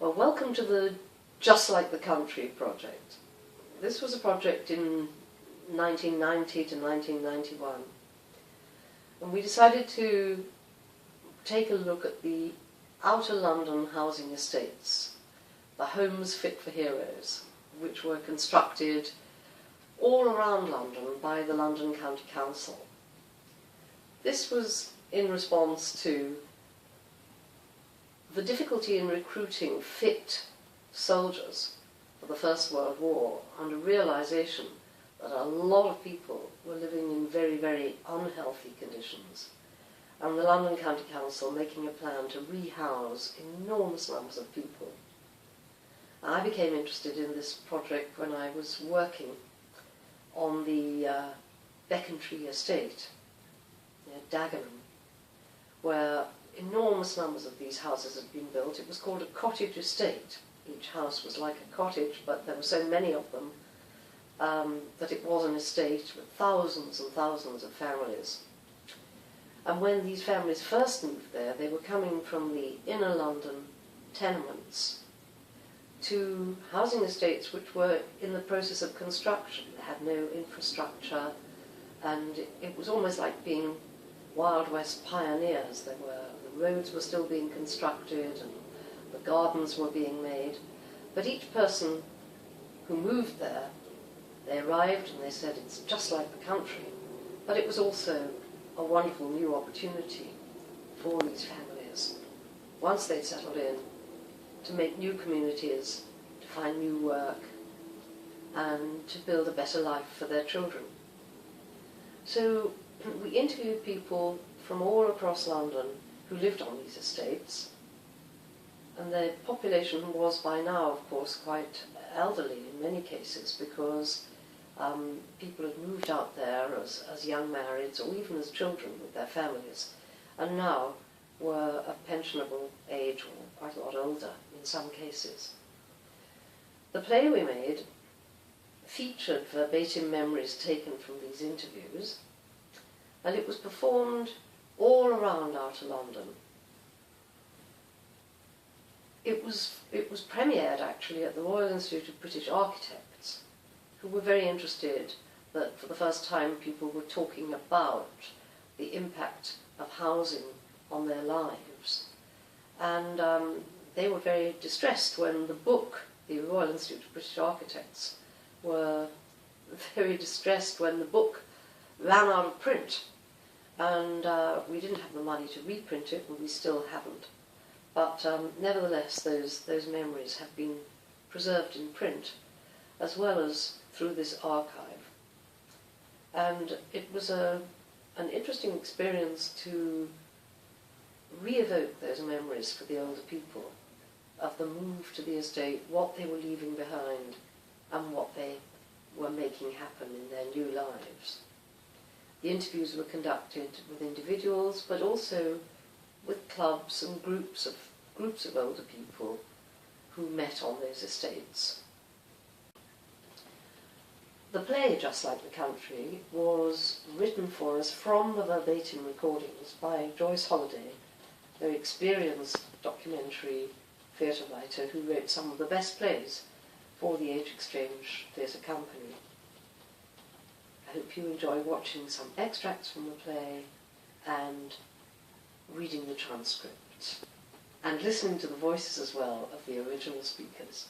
Well, welcome to the Just Like the Country project. This was a project in 1990 to 1991. And we decided to take a look at the outer London housing estates, the homes fit for heroes, which were constructed all around London by the London County Council. This was in response to the difficulty in recruiting fit soldiers for the First World War, and a realization that a lot of people were living in very, very unhealthy conditions, and the London County Council making a plan to rehouse enormous numbers of people. I became interested in this project when I was working on the Country estate near Dagenham, where enormous numbers of these houses had been built. It was called a cottage estate. Each house was like a cottage, but there were so many of them that it was an estate with thousands and thousands of families. And when these families first moved there, they were coming from the inner London tenements to housing estates which were in the process of construction. They had no infrastructure, and it was almost like being Wild West pioneers. The roads were still being constructed and the gardens were being made. But each person who moved there, they arrived and they said it's just like the country. But it was also a wonderful new opportunity for these families, once they'd settled in, to make new communities, to find new work, and to build a better life for their children. So we interviewed people from all across London who lived on these estates, and the population was by now, of course, quite elderly in many cases, because people had moved out there as young marrieds or even as children with their families, and now were of pensionable age or quite a lot older in some cases. The play we made featured verbatim memories taken from these interviews, and it was performed all around outer London. It was premiered actually at the Royal Institute of British Architects, who were very interested that for the first time people were talking about the impact of housing on their lives. And they were very distressed when the book, the Royal Institute of British Architects, were very distressed when the book ran out of print. And we didn't have the money to reprint it, and we still haven't. But nevertheless, those memories have been preserved in print, as well as through this archive. And it was an interesting experience to re-evoke those memories for the older people of the move to the estate, what they were leaving behind, and what they were making happen in their new lives. The interviews were conducted with individuals, but also with clubs and groups of older people who met on those estates. The play, Just Like the Country, was written for us from the verbatim recordings by Joyce Holliday, a very experienced documentary theatre writer who wrote some of the best plays for the Age Exchange Theatre Company. I hope you enjoy watching some extracts from the play and reading the transcript, and listening to the voices as well of the original speakers.